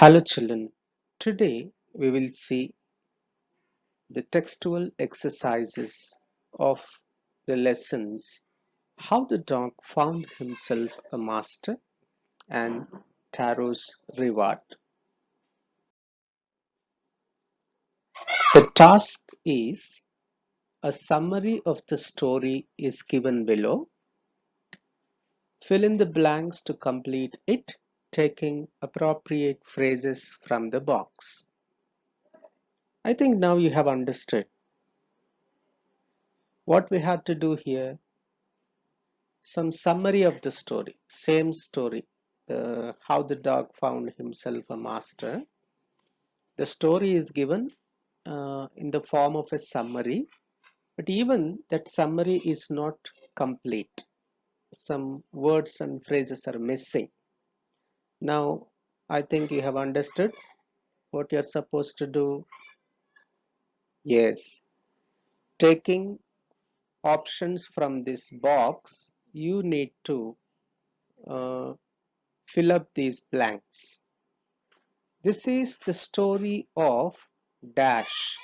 Hello children, today we will see the textual exercises of the lessons How the Dog Found Himself a Master and Taro's Reward. The task is a summary of the story is given below. Fill in the blanks to complete it, taking appropriate phrases from the box. I think now you have understood what we have to do here. Some summary of the story, same story, how the dog found himself a master. The story is given in the form of a summary, but even that summary is not complete. Some words and phrases are missing. Now, I think you have understood what you're supposed to do. Yes, taking options from this box, you need to uh, fill up these blanks. This is the story of dash.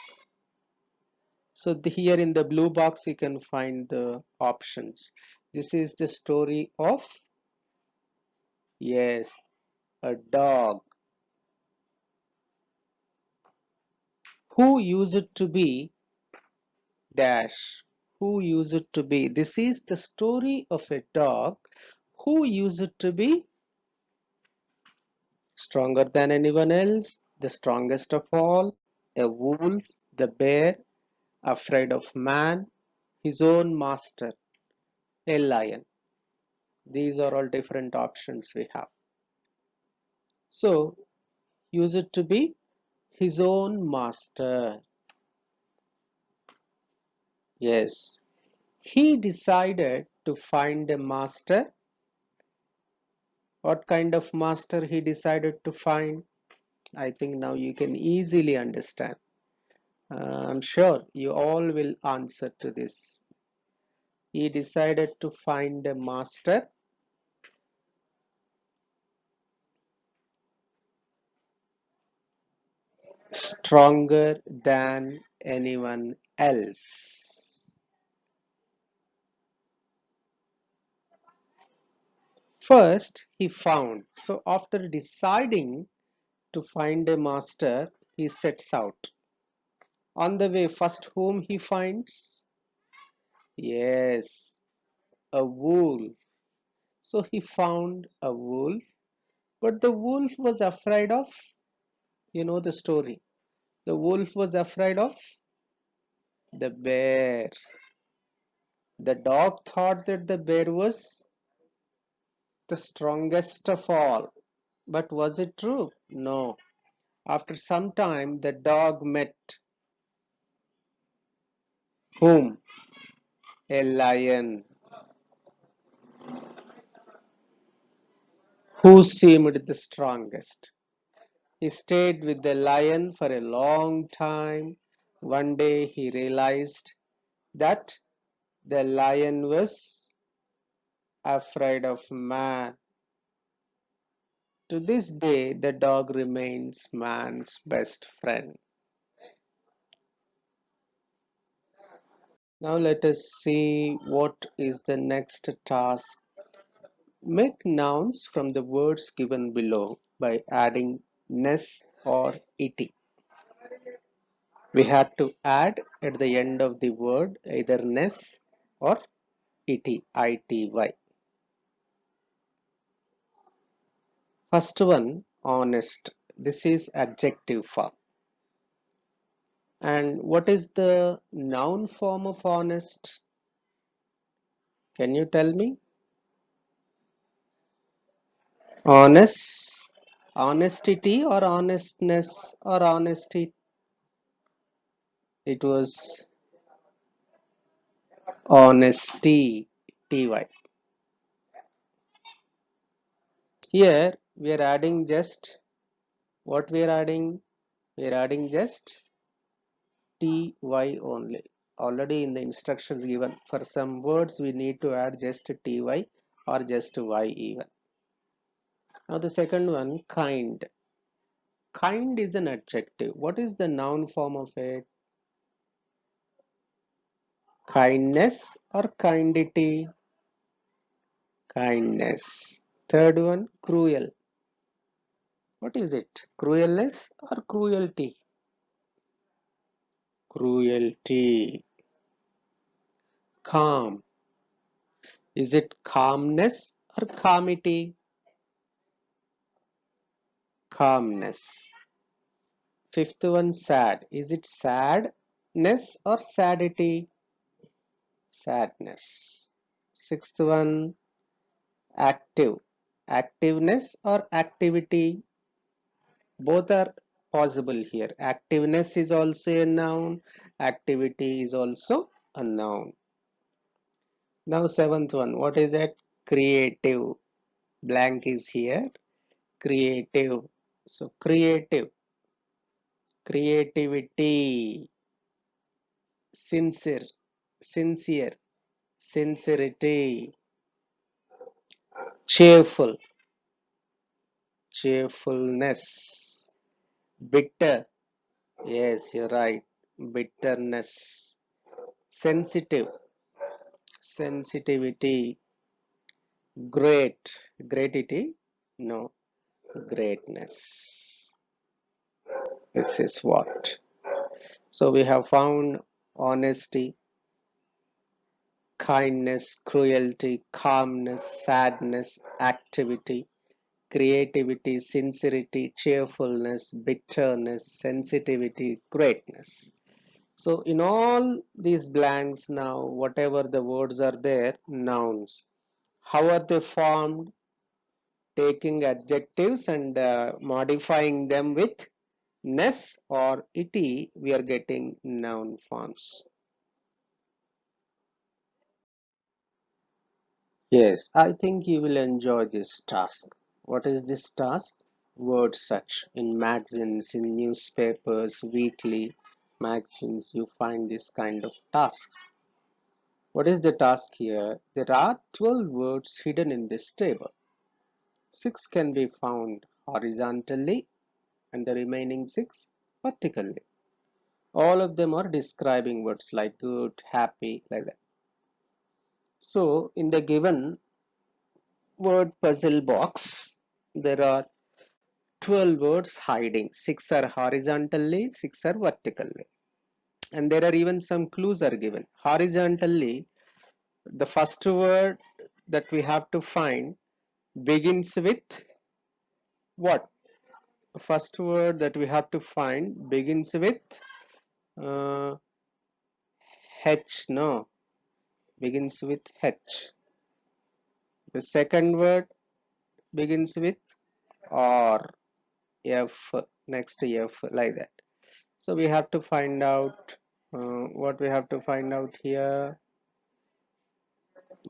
So here in the blue box you can find the options. This is the story of, yes, a dog who used to be dash. Who used to be. This is the story of a dog who used to be stronger than anyone else, the strongest of all, a wolf, the bear, afraid of man, his own master, a lion. These are all different options we have. So use it to be his own master. Yes, he decided to find a master. What kind of master he decided to find? I think now you can easily understand. I'm sure you all will answer to this. He decided to find a master stronger than anyone else. First, he found. So, after deciding to find a master, he sets out. On the way, first, whom he finds? Yes, a wolf. So, he found a wolf, but the wolf was afraid of, you know the story. The wolf was afraid of the bear. The dog thought that the bear was the strongest of all. But was it true? No. After some time, the dog met whom? A lion, who seemed the strongest. He stayed with the lion for a long time. One day he realized that the lion was afraid of man. To this day, the dog remains man's best friend. Now let us see what is the next task. Make nouns from the words given below by adding ness or ity. We have to add at the end of the word either ness or ity, ity. First one, honest. This is adjective form. And what is the noun form of honest? Can you tell me? Honest, honestity or honestness or honesty? It was honesty, ty. Here we are adding just what we are adding? We are adding just ty only. Already in the instructions given, for some words we need to add just ty or just y even. Now the second one, kind. Kind is an adjective. What is the noun form of it? Kindness or kindity? Kindness. Third one, cruel. What is it? Cruelness or cruelty? Cruelty. Calm. Is it calmness or calmity? Calmness. Fifth one, sad. Is it sadness or sadity? Sadness. Sixth one, active. Activeness or activity? Both are possible here. Activeness is also a noun. Activity is also a noun. Now seventh one. What is it? Creative. Blank is here. Creative. So creative. Creativity. Sincere. Sincere. Sincerity. Cheerful. Cheerfulness. Bitter. Yes, you're right. Bitterness. Sensitive. Sensitivity. Great. Greatity? No. Greatness. This is what. So we have found honesty, kindness, cruelty, calmness, sadness, activity, creativity, sincerity, cheerfulness, bitterness, sensitivity, greatness. So in all these blanks now, whatever the words are there, nouns. How are they formed? Taking adjectives and modifying them with ness or ity, we are getting noun forms. Yes, I think you will enjoy this task. What is this task? Word search in magazines, in newspapers, weekly magazines, you find this kind of tasks. What is the task here? There are 12 words hidden in this table. 6 can be found horizontally and the remaining 6 vertically. All of them are describing words like good, happy, like that. So in the given word puzzle box, there are 12 words hiding. 6 are horizontally, 6 are vertically. And there are even some clues are given. Horizontally, the first word that we have to find begins with what? The first word that we have to find begins with uh, H, no, begins with H. The second word begins with R, F, next F, like that. So we have to find out what we have to find out here.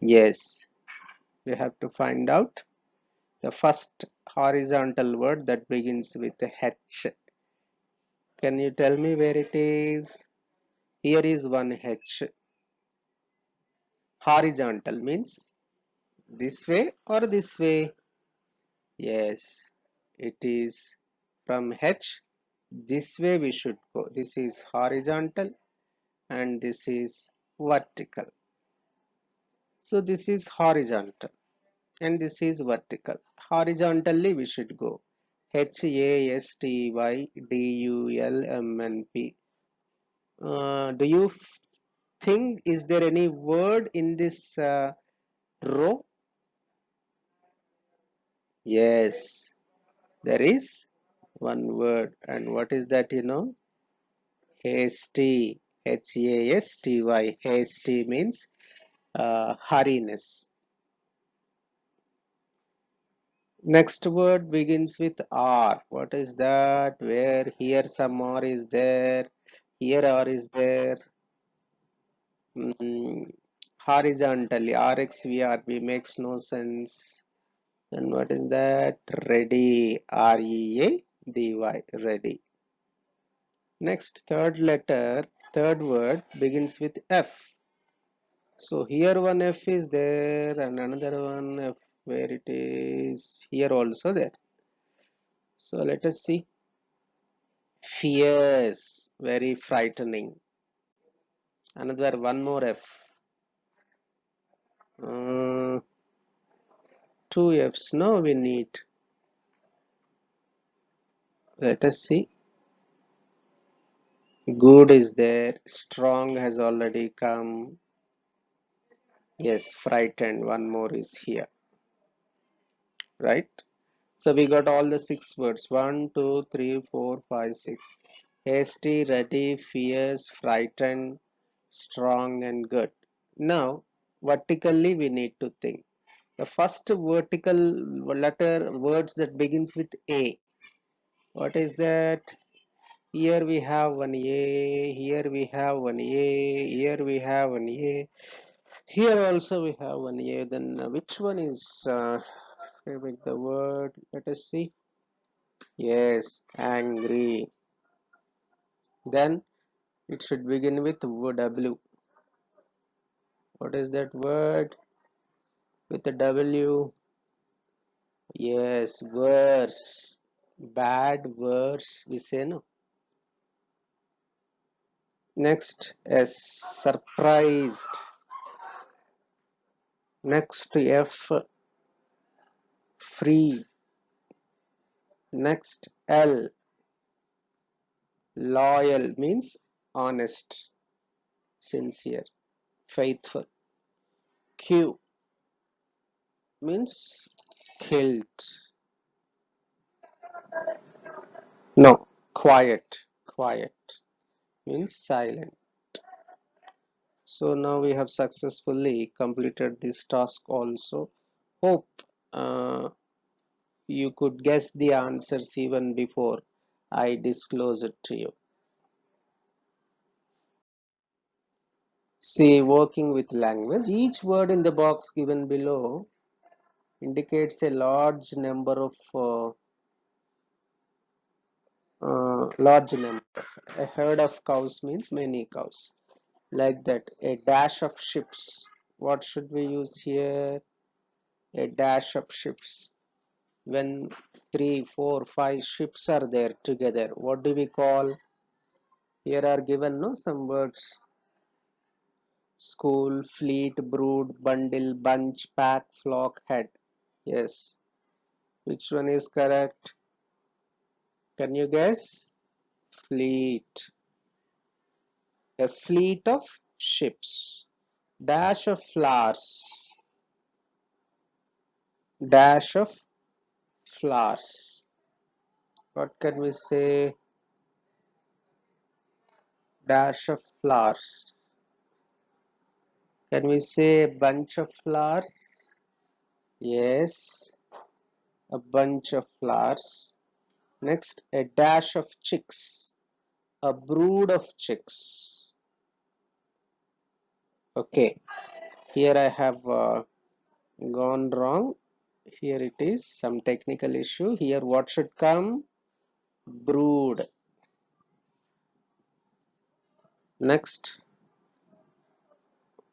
Yes, we have to find out the first horizontal word that begins with H. Can you tell me where it is? Here is one H. Horizontal means this way or this way? Yes, it is from H. This way we should go. This is horizontal and this is vertical. So this is horizontal and this is vertical. Horizontally we should go. HASTYDULMNP. Do you think is there any word in this row? Yes, there is one word. And what is that, you know? Hasty. HASTY. Hasty means hurriness. Next word begins with R. What is that? Where? Here some R is there. Here R is there. Horizontally. RXVRB makes no sense. And what is that? Ready. READY. Ready. Next, third letter, third word begins with F. So here one F is there and another one F, where it is here also there. So let us see. Fierce, very frightening. Another one more F. Uh, two Fs. No, we need. Let us see. Good is there. Strong has already come. Yes, frightened. One more is here. Right? So we got all the 6 words. 1, 2, 3, 4, 5, 6. Hasty, ready, fierce, frightened, strong, and good. Now, vertically we need to think. The first vertical letter words that begins with A. What is that? Here we have one A, here we have one A, here we have one A, here also we have one A. Then which one is with the word? Let us see. Yes, angry. Then it should begin with W. What is that word with the W? Yes, worse. Bad, worse, we say no. Next, S, surprised. Next, F, free. Next, L, loyal means honest, sincere, faithful. Q means killed. No, quiet. Quiet means silent. So now we have successfully completed this task also. Hope you could guess the answers even before I disclose it to you. See, working with language, each word in the box given below indicates a large number of large number. A herd of cows means many cows. Like that, a dash of ships. What should we use here? A dash of ships. When 3, 4, 5 ships are there together, what do we call? Here are given no some words. School, fleet, brood, bundle, bunch, pack, flock, head. Yes. Which one is correct? Can you guess? Fleet. A fleet of ships. Dash of flowers. Dash of flowers. What can we say? Dash of flowers. Can we say a bunch of flowers? Yes, a bunch of flowers. Next, a dash of chicks. A brood of chicks. Okay, here I have gone wrong. Here it is, some technical issue. Here what should come? Brood. Next,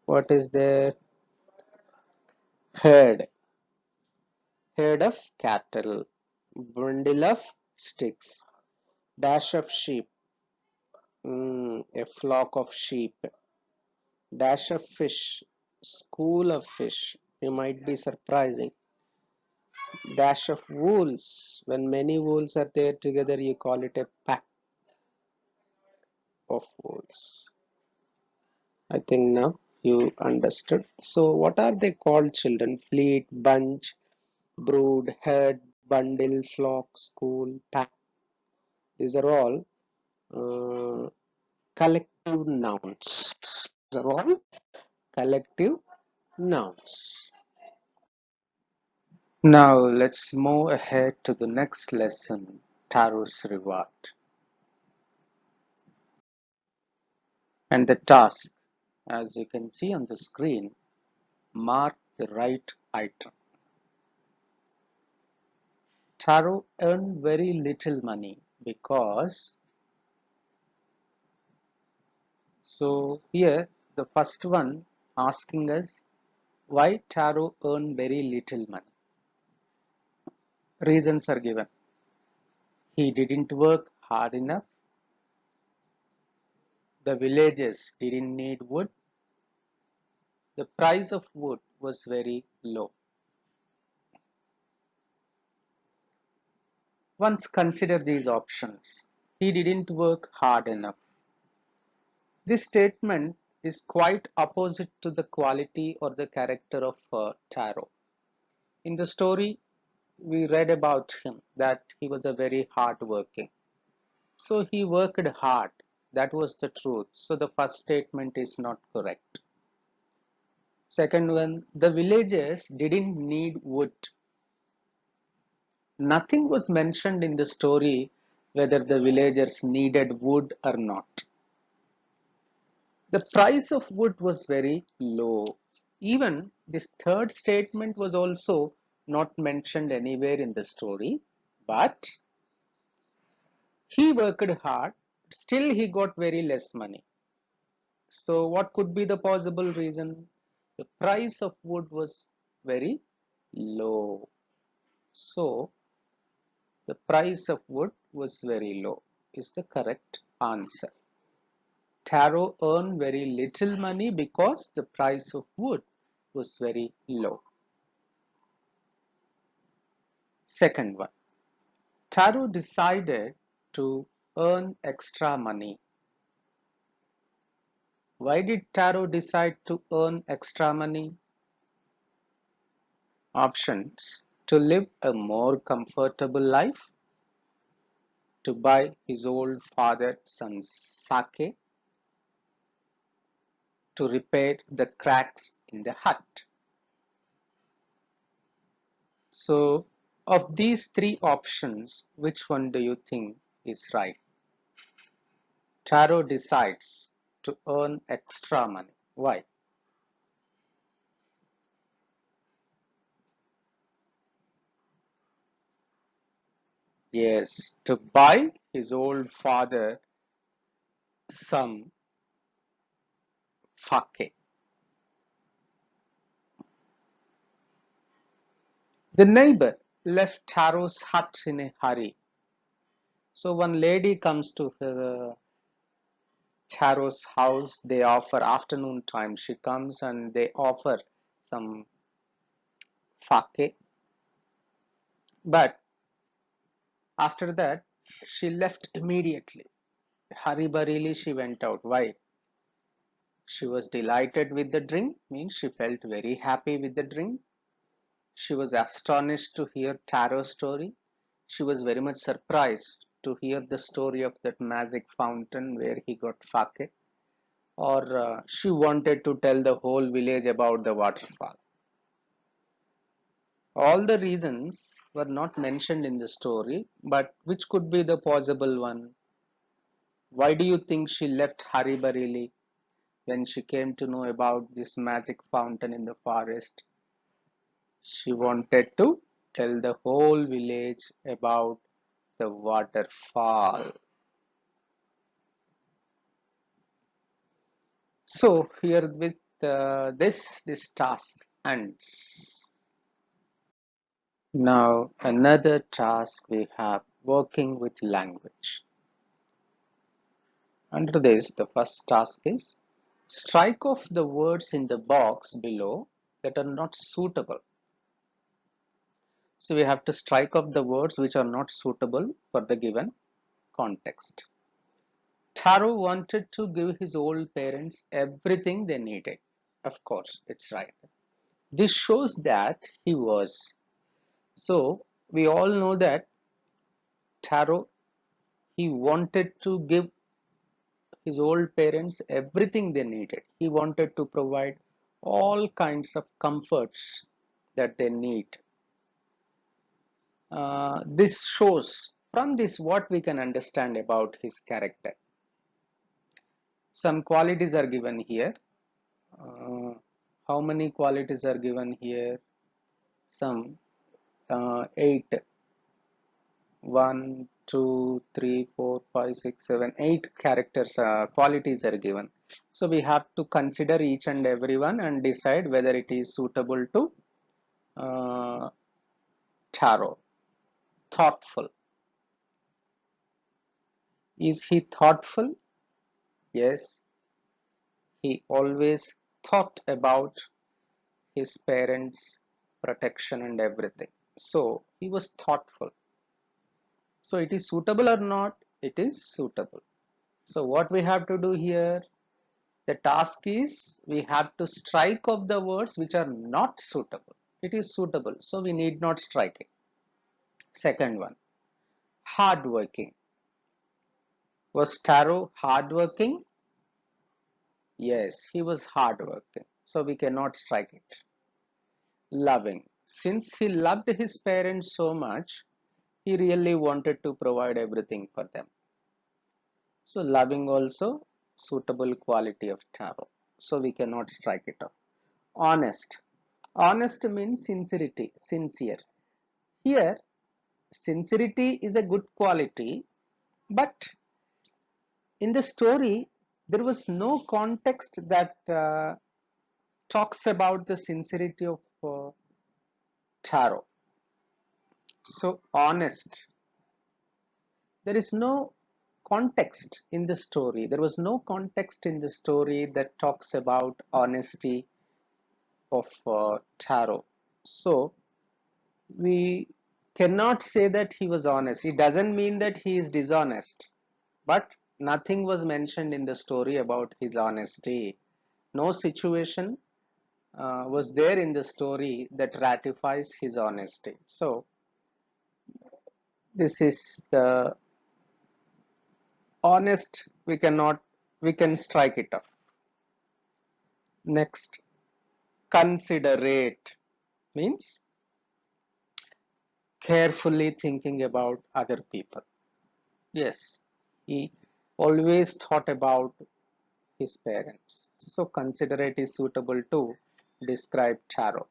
what is there? Herd. Herd of cattle. Bundle of sticks. Dash of sheep. A flock of sheep. Dash of fish. School of fish. You might be surprising. Dash of wolves. When many wolves are there together, you call it a pack of wolves. I think now you understood. So what are they called, children? Fleet, bunch, brood, herd, bundle, flock, school, pack. These are all collective nouns. These are all collective nouns. Now let's move ahead to the next lesson, Taros Reward. And the task, as you can see on the screen, mark the right item. Taro earned very little money because, so here the first one asking us why Taro earned very little money. Reasons are given. He didn't work hard enough. The villagers didn't need wood. The price of wood was very low. Once consider these options. He didn't work hard enough. This statement is quite opposite to the quality or the character of Taro. In the story, we read about him that he was a very hard working. So he worked hard. That was the truth. So the first statement is not correct. Second one, the villagers didn't need wood. Nothing was mentioned in the story whether the villagers needed wood or not. The price of wood was very low. Even this third statement was also not mentioned anywhere in the story, but he worked hard, still he got very less money. So what could be the possible reason? The price of wood was very low. So the price of wood was very low is the correct answer. Taro earned very little money because the price of wood was very low. Second one, Taro decided to earn extra money. Why did Taro decide to earn extra money? Options: to live a more comfortable life, to buy his old father some sake, to repair the cracks in the hut. So, of these three options, which one do you think is right? Taro decides to earn extra money. Why? Yes, to buy his old father some sake. The neighbor left Taro's hut in a hurry. So one lady comes to Taro's house. They offer afternoon time. She comes and they offer some sake. But after that, she left immediately. Hurry she went out. Why? She was delighted with the drink, means she felt very happy with the drink. She was astonished to hear Taro's story. She was very much surprised to hear the story of that magic fountain where he got sake. Or she wanted to tell the whole village about the waterfall. All the reasons were not mentioned in the story, but which could be the possible one? Why do you think she left Haribarili when she came to know about this magic fountain in the forest? She wanted to tell the whole village about the waterfall. So here with this task ends. Now another task we have, working with language. Under this, the first task is strike off the words in the box below that are not suitable. So we have to strike off the words which are not suitable for the given context. Taro wanted to give his old parents everything they needed. Of course, it's right. This shows that he was. So we all know that Taro, he wanted to give his old parents everything they needed. He wanted to provide all kinds of comforts that they need. This shows from this what we can understand about his character. Some qualities are given here. How many qualities are given here? Some eight. 1, 2, 3, 4, 5, 6, 7, 8 characters qualities are given. So we have to consider each and every one and decide whether it is suitable to uh, Taro. Thoughtful. Is he thoughtful? Yes, he always thought about his parents' protection and everything. So he was thoughtful. So it is suitable or not? It is suitable. So what we have to do here, the task is we have to strike off the words which are not suitable. It is suitable, so we need not strike it. Second one, hardworking. Was Taro hardworking? Yes, he was hardworking, so we cannot strike it. Loving. Since he loved his parents so much, he really wanted to provide everything for them. So loving also suitable quality of Taro. So we cannot strike it off. Honest. Honest means sincerity, sincere. Here, sincerity is a good quality, but in the story, there was no context that talks about the sincerity of Taro. So, honest. There is no context in the story. There was no context in the story that talks about honesty of Taro. So, we cannot say that he was honest. It doesn't mean that he is dishonest, but nothing was mentioned in the story about his honesty. No situation was there in the story that ratifies his honesty. So, this is the honest, we can strike it off. Next, considerate means carefully thinking about other people. Yes, he always thought about his parents. So considerate is suitable to describe Taro.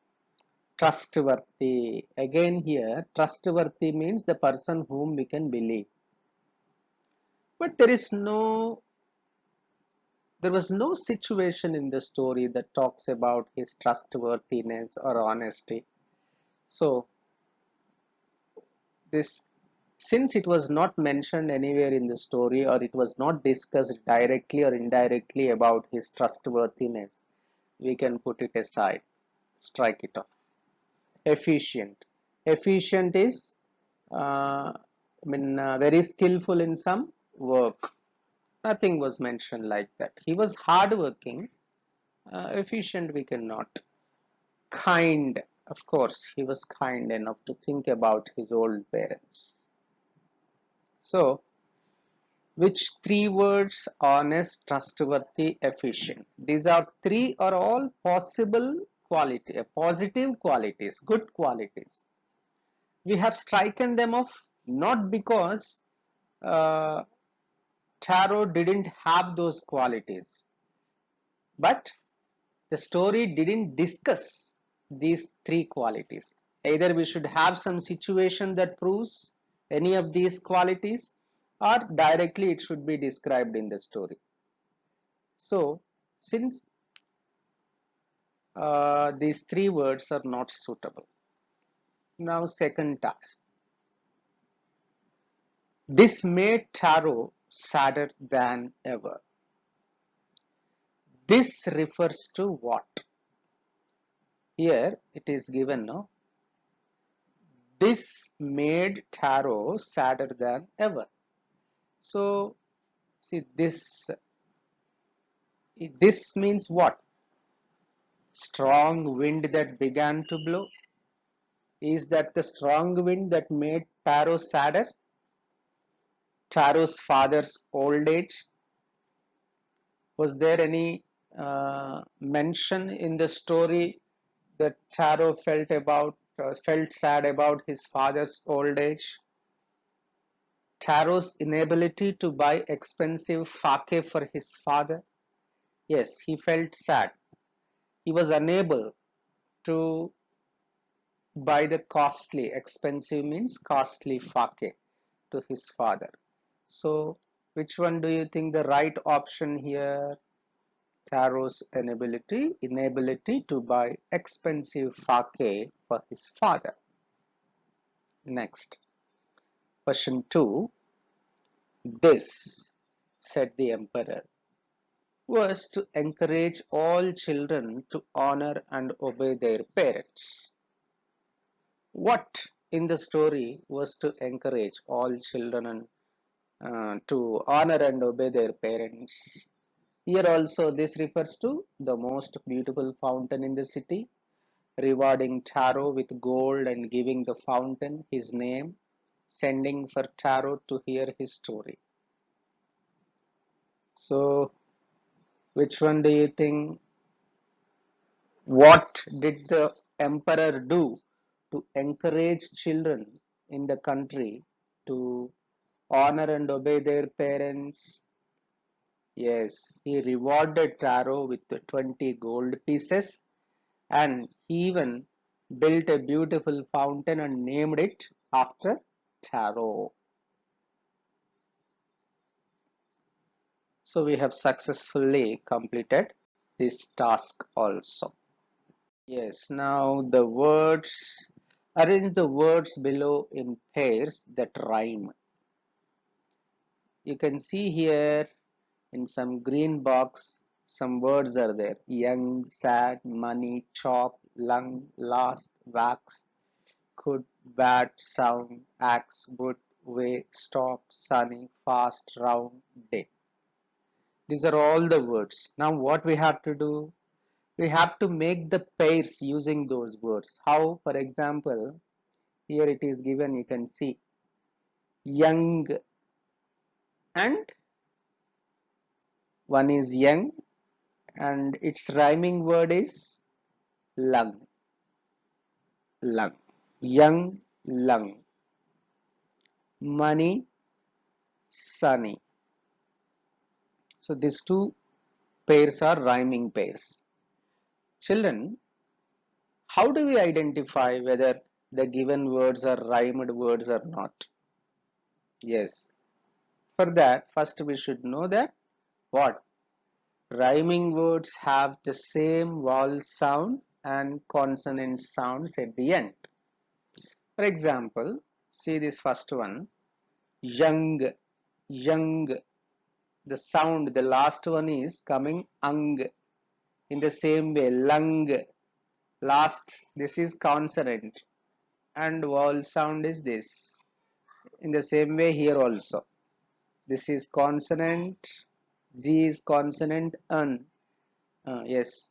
Trustworthy. Again here, trustworthy means the person whom we can believe. But there was no situation in the story that talks about his trustworthiness or honesty. So this, since it was not mentioned anywhere in the story, or it was not discussed directly or indirectly about his trustworthiness, we can put it aside, strike it off. Efficient. Efficient is very skillful in some work. Nothing was mentioned like that. He was hardworking. Efficient we cannot. Kind. Of course, he was kind enough to think about his old parents. So, which three words? Honest, trustworthy, efficient. These are all possible quality, positive qualities, good qualities. We have striken them off not because uh, Taro didn't have those qualities, but the story didn't discuss these three qualities. Either we should have some situation that proves any of these qualities, or directly it should be described in the story. So, since these three words are not suitable, now second task. This made Taro sadder than ever. This refers to what? Here it is given, no? This made Taro sadder than ever. So, see, this means what? Strong wind that began to blow. Is that the strong wind that made Taro sadder? Taro's father's old age? Was there any mention in the story that Taro felt sad about his father's old age? Taro's inability to buy expensive fake for his father? Yes, he felt sad. He was unable to buy the costly, expensive means costly fake to his father. So, which one do you think the right option here? Taro's inability to buy expensive fake for his father. Next, question 2. This, said the emperor. was to encourage all children to honor and obey their parents. What in the story was to encourage all children to honor and obey their parents? Here also this refers to the most beautiful fountain in the city, rewarding Taro with gold and giving the fountain his name, sending for Taro to hear his story. So, which one do you think? What did the emperor do to encourage children in the country to honor and obey their parents? Yes, he rewarded Taro with the 20 gold pieces, and he even built a beautiful fountain and named it after Taro. So we have successfully completed this task also. Yes, now the words, arrange the words below in pairs that rhyme. You can see here in some green box, some words are there. Young, sad, money, chop, lung, last, wax, could, bad, sound, axe, wood, way, stop, sunny, fast, round, day. These are all the words. Now what we have to do? We have to make the pairs using those words. How? For example, here it is given, you can see young, and one is young and its rhyming word is lung. Lung. Young, lung. Money, sunny. So these two pairs are rhyming pairs. Children, how do we identify whether the given words are rhymed words or not? Yes, for that first we should know that what? Rhyming words have the same vowel sound and consonant sounds at the end. For example, see this first one, young, young. The sound, the last one is coming ang. In the same way, lung, last, this is consonant and vowel sound is this. In the same way here also. This is consonant, G is consonant, N. Yes,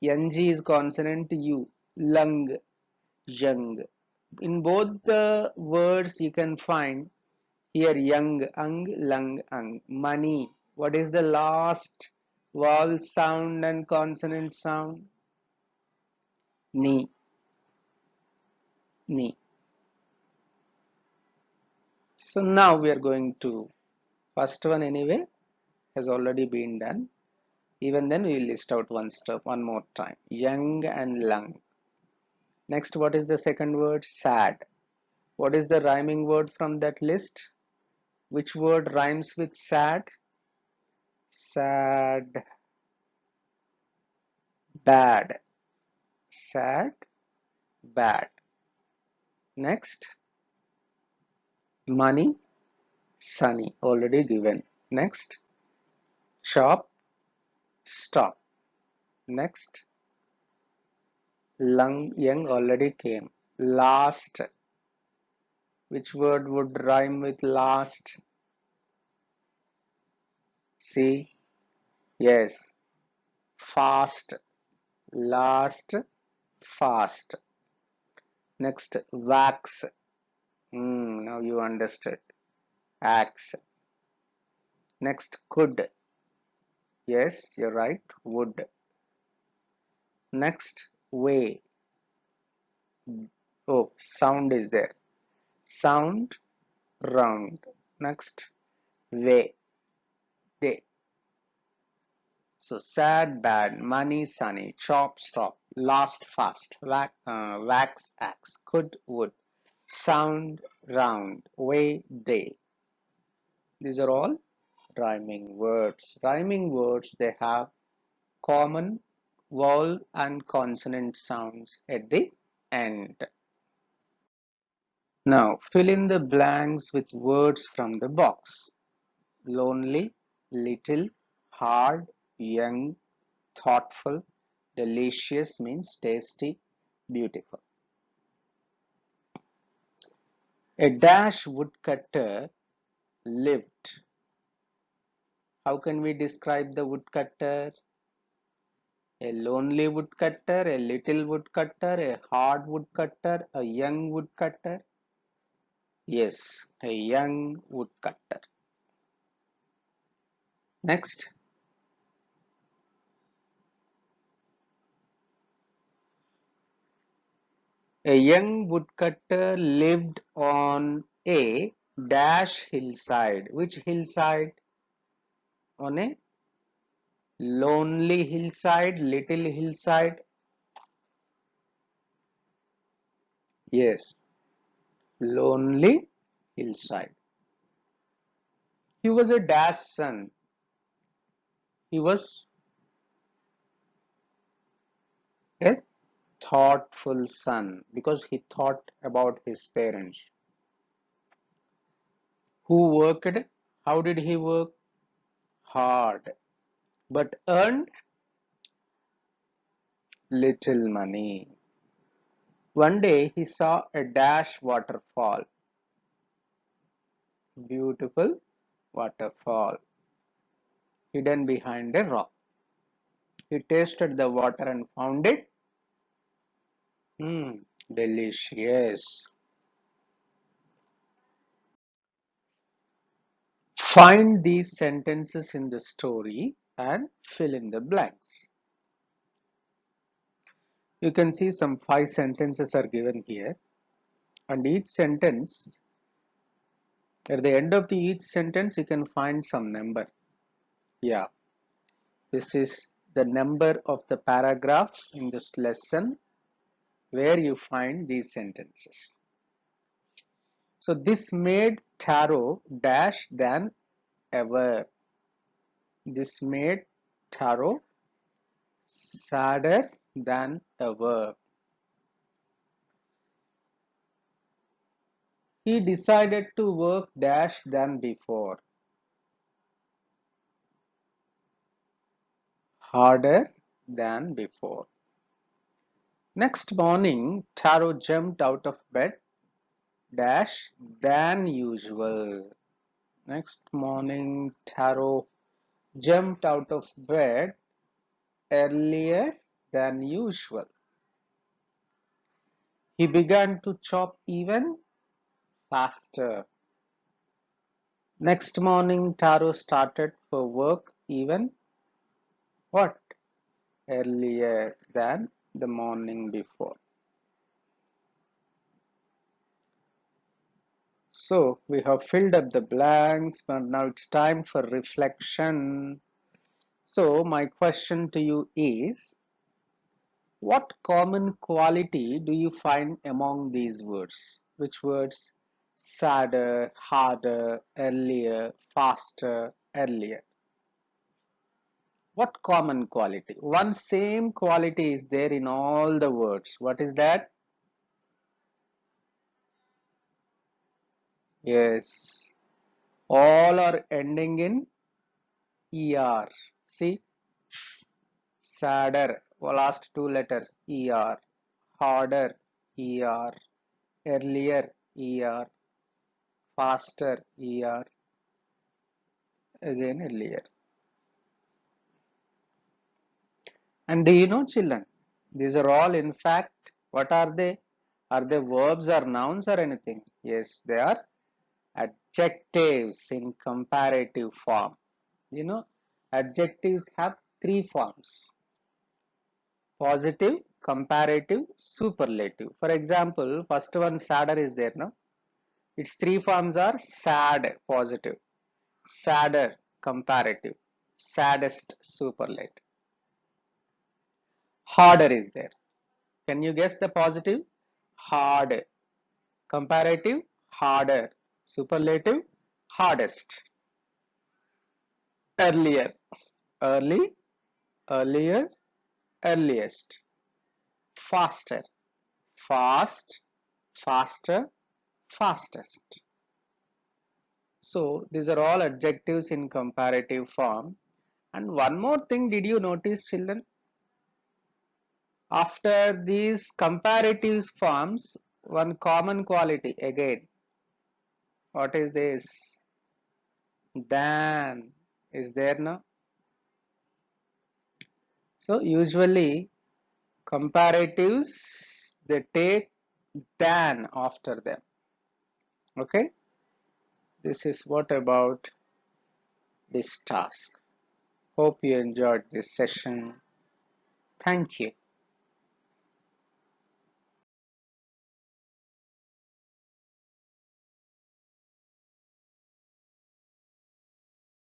Ng is consonant U, lung, young. In both the words you can find here young, ang, lung, ang. Money. What is the last vowel sound and consonant sound? Ni. Ni. So now we are going to, first one anyway has already been done. Even then we will list out one step one more time. Young and lung. Next, what is the second word? Sad. What is the rhyming word from that list? Which word rhymes with sad? Sad. Bad. Sad. Bad. Next, money. Sunny. Already given. Next, chop. Stop. Next, lung. Young already came. Last. Which word would rhyme with last? See? Yes. Fast. Last. Fast. Next, wax. Now you understood. Axe. Next, could. Yes, you're right. Would. Next, way. Oh, sound is there. Sound, round. Next, way. Day. So sad, bad, money, sunny, chop, stop, last, fast, wax, axe, could, would, sound, round, way, day. These are all rhyming words. Rhyming words, they have common vowel and consonant sounds at the end. Now fill in the blanks with words from the box. Lonely, little, hard, young, thoughtful. Delicious means tasty, beautiful. A dash woodcutter lived. How can we describe the woodcutter? A lonely woodcutter, a little woodcutter, a hard woodcutter, a young woodcutter. Yes, a young woodcutter. Next, a young woodcutter lived on a dash hillside. Which hillside? On a lonely hillside, little hillside. Yes, lonely hillside. He was a dash son. He was a thoughtful son because he thought about his parents. Who worked? How did he work? Hard, but earned little money. One day he saw a dash waterfall, beautiful waterfall, hidden behind a rock. He tasted the water and found it delicious. Find these sentences in the story and fill in the blanks. You can see some 5 sentences are given here, and each sentence, at the end of each sentence, you can find some number. Yeah, this is the number of the paragraph in this lesson where you find these sentences. So this made Taro dash than ever. This made Taro sadder than ever. He decided to work dash than before, harder than before. Next morning, Taro jumped out of bed dash than usual. Next morning, Taro jumped out of bed earlier than usual. He began to chop even faster. Next morning, Taro started for work even what? Earlier than the morning before. So we have filled up the blanks, but now it's time for reflection. So my question to you is, what common quality do you find among these words? Which words? Sadder, harder, earlier, faster, earlier. What common quality? One same quality is there in all the words. What is that? Yes. All are ending in ER. See? Sadder, last 2 letters, ER. Harder, ER. Earlier, ER. Faster, ER. Again, earlier. And do you know, children, these are all, in fact, what are they? Are they verbs or nouns or anything? Yes, they are adjectives in comparative form. You know, adjectives have 3 forms: positive, comparative, superlative. For example, first one, sadder, is there now. Its 3 forms are sad, positive, sadder, comparative, saddest, superlative. Harder is there. Can you guess the positive? Hard. Comparative, harder. Superlative, hardest. Earlier, early, earlier, earliest. Faster, fast, faster, fastest. So these are all adjectives in comparative form, And one more thing, did you notice, children? After these comparative forms, one common quality again. What is this? Than is there now? So usually comparatives, they take than after them. Okay, this is what about this task. Hope you enjoyed this session. Thank you.